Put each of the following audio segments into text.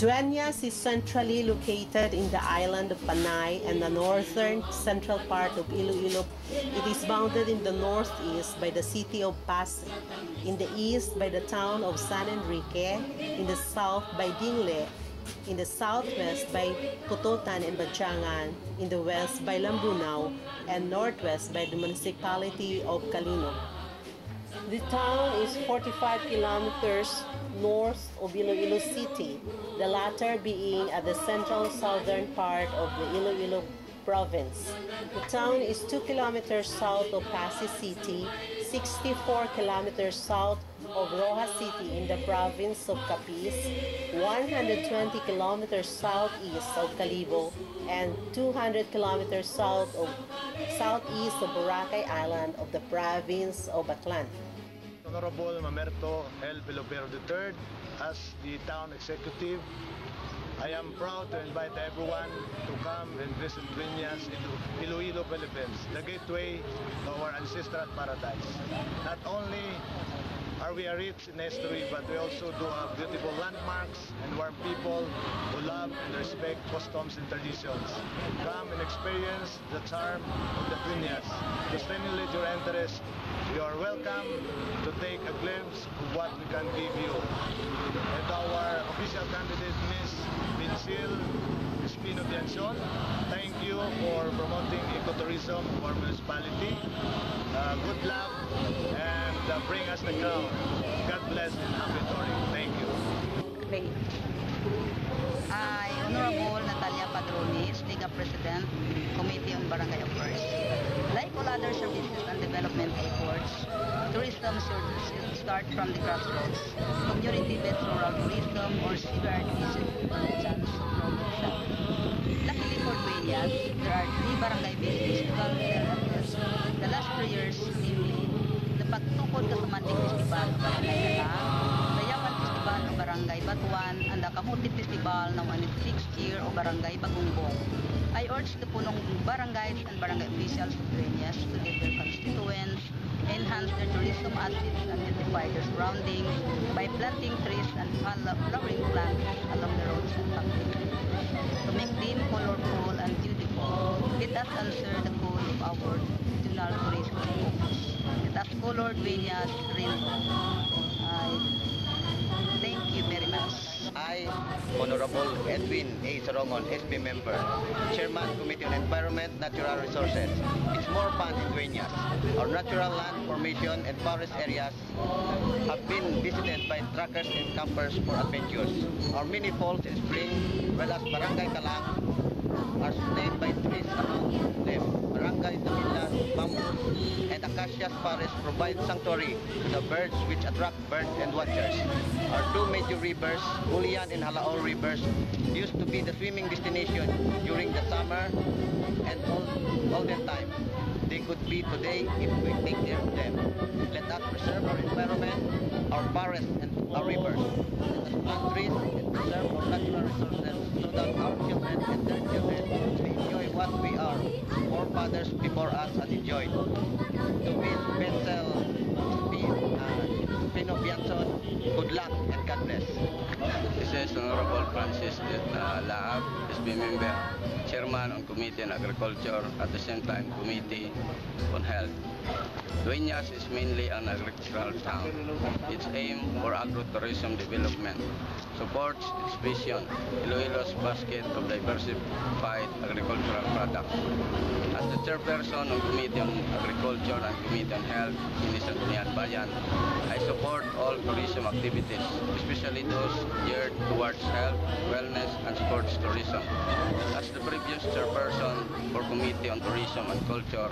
Dueñas is centrally located in the island of Panay and the northern central part of Iloilo. It is bounded in the northeast by the city of Pasig, in the east by the town of San Enrique, in the south by Dingle, in the southwest by Cototan and Batyangan, in the west by Lambunao, and northwest by the municipality of Calino. The town is 45 kilometers north of Iloilo City, the latter being at the central southern part of the Iloilo province. The town is 2 kilometers south of Pasig City, 64 kilometers south of Rojas City in the province of Capiz, 120 kilometers southeast of Calibo, and 200 kilometers southeast of Boracay Island of the province of Baclan. Honorable Mamerto L. Vilobero III as the town executive. I am proud to invite everyone to come and visit Dueñas in Iloilo, Philippines, the gateway to our ancestral paradise. Not only are we rich in history, but we also do have beautiful landmarks and warm people who love and respect customs and traditions. Come and experience the charm of the Dueñas. To stimulate your interest, you are welcome to take a glimpse of what we can give you. And our official candidate, Ms. Vincil Espino Bianzon, thank you for promoting ecotourism for municipality. Good luck and bring us the crown. God bless and happy touring. Thank you. Okay. Honorable Natalia Padrones, Liga President, Committee on Barangay Affairs. Like all other services and development efforts, tourism should start from the grassroots. Community-based rural tourism or CBRTs chance from itself. Luckily for Dueñas, there are 3 barangay-based festival celebrations. The last 3 years, namely, the Pagtukod Kasamanting Festival of Barangay Talang, the Yawan Festival of Barangay Batuan, and the Kamuti Festival now on its 6th year of Barangay Bagungbong. I urge the punong barangays and barangay officials of Dueñas to give their constituents, enhance their tourism assets and beautify their surroundings by planting trees and flowering plants along the roads and pathways. To make them colorful and beautiful, let us answer the call of our regional tourism focus. Let us color Dueñas rainbow. Thank you very much. I, Honorable Edwin A. Sorongon, SP Member, Chairman, Committee on Environment, Natural Resources. It's more fun in Dueñas. Our natural land formation and forest areas have been visited by truckers and campers for adventures. Our mini falls in spring, well as Barangay Talang, are sustained by trees around them. Barangay Tamilas, bamboo, and acacias forest provide sanctuary to the birds which attract bird and watchers. Our 2 major rivers, Ulian and Halaol rivers, used to be the swimming destination during the summer and all the time. They could be today if we take care of them. Let us preserve our environment, our forests and our rivers. Let us plant trees and preserve our natural resources so that our children and their children may enjoy what we are forefathers before us had enjoyed. To Ms. Vincel Espino Bianzon, good luck and God bless. This is Honorable Francis Laab, SB Member, Chairman on Committee on Agriculture, at the same time Committee on Health. Dueñas is mainly an agricultural town. Its aim for agro-tourism development supports its vision, Iloilo's basket of diversified agricultural products. As the chairperson of Committee on Agriculture and Committee on Health in the Sangguniang Bayan, I support all tourism activities, especially those geared towards health, wellness, and sports tourism. As the previous chairperson for Committee on Tourism and Culture,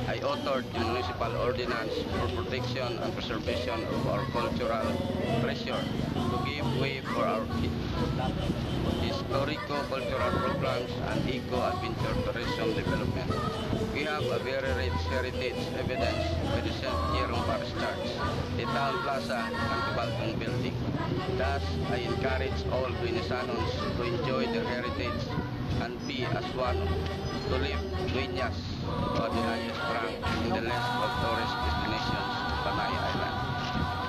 I authored the municipal ordinance for protection and preservation of our cultural treasure to give way for our historico-cultural programs and eco-adventure tourism development. We have a very rich heritage evidence by the St. Jerome Parish Church, the Town Plaza, and the Balton Building. Thus, I encourage all Dueñasanos to enjoy their heritage and be as one to live Dueñas to the highest rank in the list of tourist destinations, Panay Island.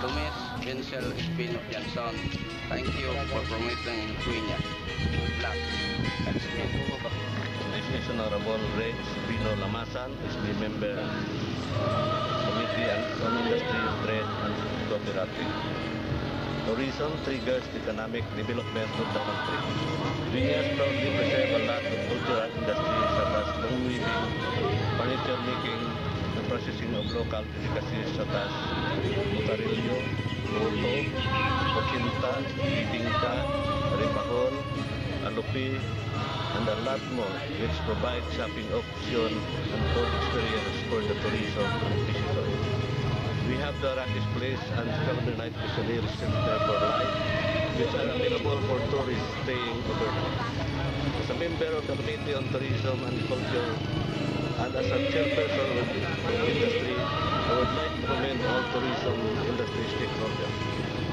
To Ms. Vincel Espino Jansson. Thank you for promoting Dueñas. Good luck. This is Honorable Ray Espino Lamasan, SB Member, Committee on Industry, Trade and Cooperative. Tourism triggers economic development of the country. Dueñas proudly preserve a lot of cultural industries such as loom weaving, furniture making, the processing of local delicacies such as butarillo, boto, cochinta, bibingka, ripahol, alupi, and a lot more, which provide shopping option and food experience for the tourism visitors. We have the Arrakis Place and Calendar Night Missionary Center for Life, which are available for tourists staying overnight. As a member of the Committee on Tourism and Culture, and as a chairperson of the industry, I would like to commend all tourism industry stakeholders.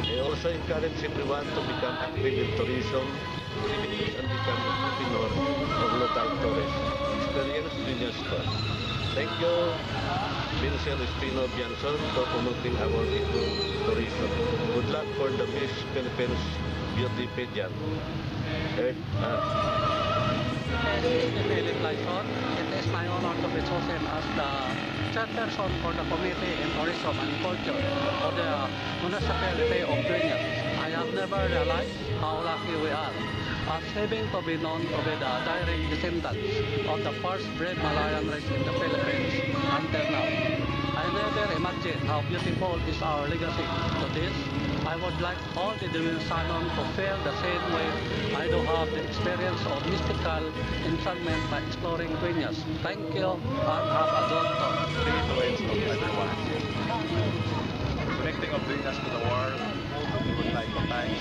I also encourage everyone to become active in tourism, and become entrepreneur or local tourist. Experience Dueñas Tour. Thank you, Vincel Espino Jansson, for promoting our tourism. Good luck for the Miss Philippines Beauty Pageant. Philip Lyson. It is my honor to be chosen as the chairperson for the Committee in Tourism and Culture for the municipality of Dueñas. I have never realized how lucky we are as having to be known to be the direct descendants of the first bred Malayan race in the Philippines until now. I never imagined how beautiful is our legacy. To this, I would like all the Dueñas Salon to feel the same way I do have the experience of mystical enchantment by exploring Dueñas. Thank you and have a good talk. Influence of everyone. Connecting of Dueñas to the world, we would like to thank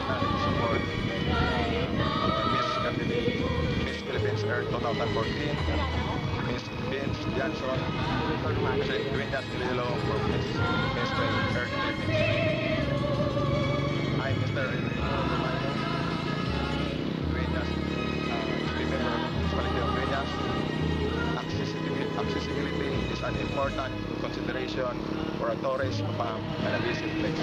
and support Miss candidate, Miss Philippines Earth 2014, Miss Vince Jansson, Dueñas Iloilo for Miss Earth Philippines. I'm Mr. Romano, Dueñas, member of Municipality of Dueñas. Accessibility is an important consideration for a tourist to come and a visit place.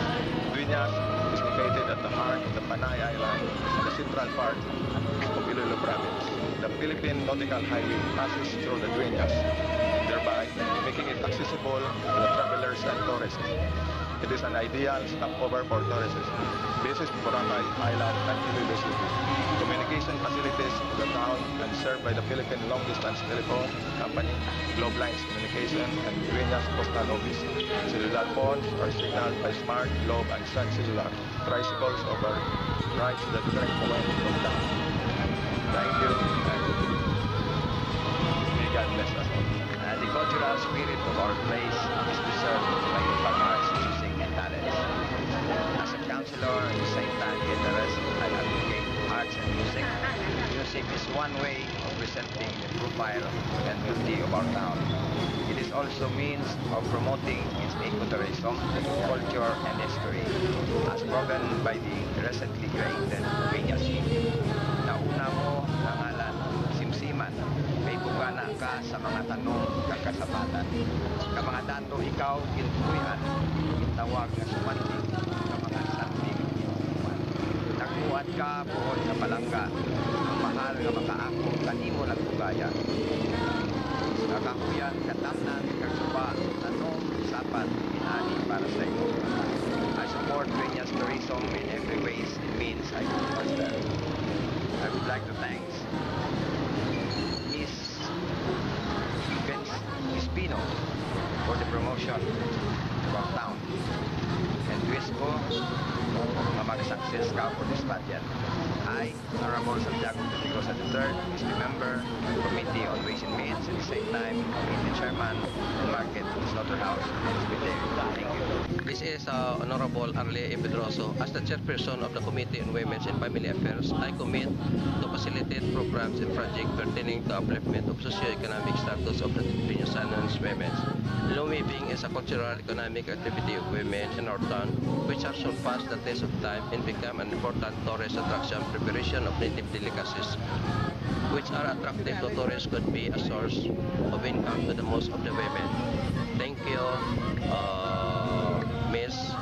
Dueñas is located at the heart of the Panay Island in the central part of Iloilo Province. The Philippine Nautical Highway passes through the Dueñas, thereby making it accessible to the travelers and tourists. It is an ideal stopover for tourists. Basis Boracay Island and Iloilo City. Communication facilities to the town and served by the Philippine Long Distance Telephone Company, Globe Lines Communication, and Dueñas Postal Office. Cellular phones are signaled by Smart, Globe, and Sun Cellular. Tricycles over rides the different points of town. Thank you, and may God bless us all. The cultural spirit of our place is preserved by local arts, music, and talents. As a counselor, at the same time interest, I advocate arts and music. Music is one way of presenting the profile and beauty of our town. It is also means of promoting its ecotourism, culture, and history, as proven by the recently created Dueñas City. Nauna mo, nangalan, simsiman, may bugana ka sa mga tanong kakasabatan. Ka mga dato ikaw, kintuyan, itawag na sumantik, ka mga santik, inuman. Nagbuhat ka, buhol sa palangga, ang mahal nga makaako, kanimo nagtugaya. Kakakuyan, katamnan, kagsuba, tanong, sapat, inani para sa iyo. I support Dueñas tourism in every ways and means I can foster. I would like to thank Miss Vince Espino for the promotion to our town. And wish ko nga mag-success ka for this pageant. I, Honorable Santiago Petigosa III, is the member of the Committee on Ways and Means, at the same time, the Chairman of Market Slaughterhouse. Thank you. This is Honorable Arlie E. Pedroso. As the chairperson of the Committee on Women's and Family Affairs, I commit to facilitate programs and projects pertaining to upliftment of socio-economic status of the Dueñasanons women. Loom weaving is a cultural economic activity of women in our town, which has surpassed the test of time and become an important tourist attraction. Preparation of native delicacies, which are attractive to tourists, could be a source of income to the most of the women. Thank you, Miss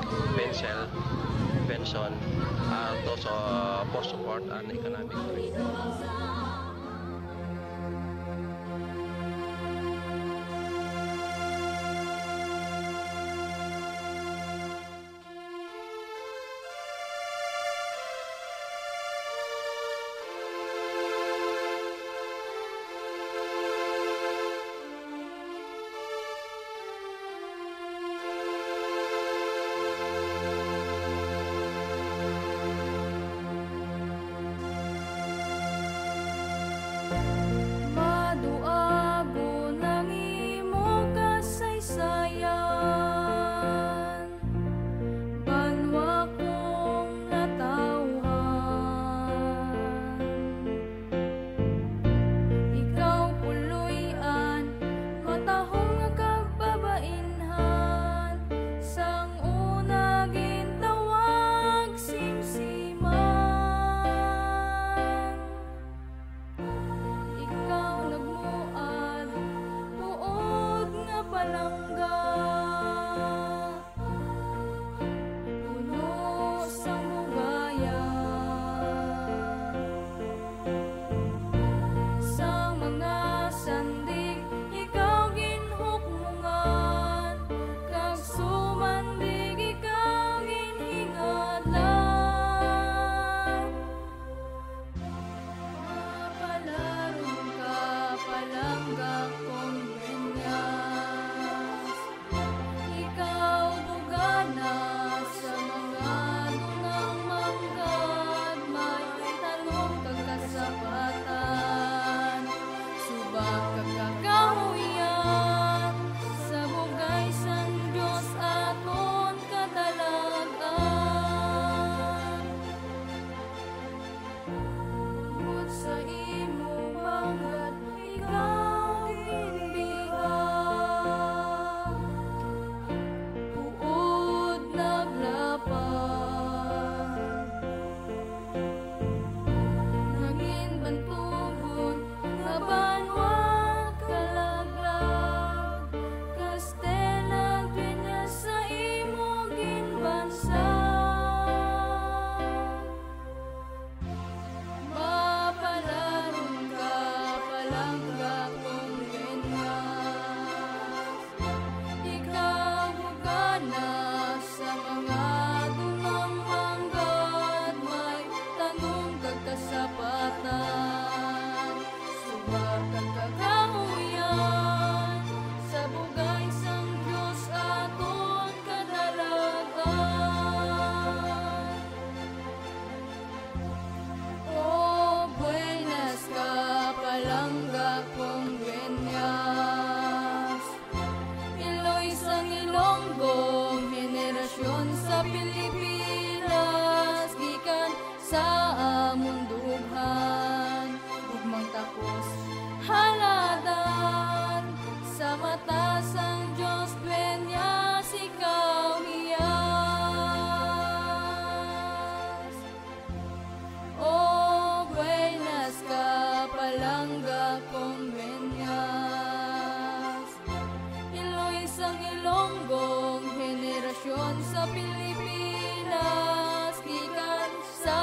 Pilipinas, gikan sa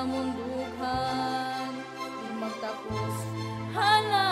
among dughan, di magtapos hala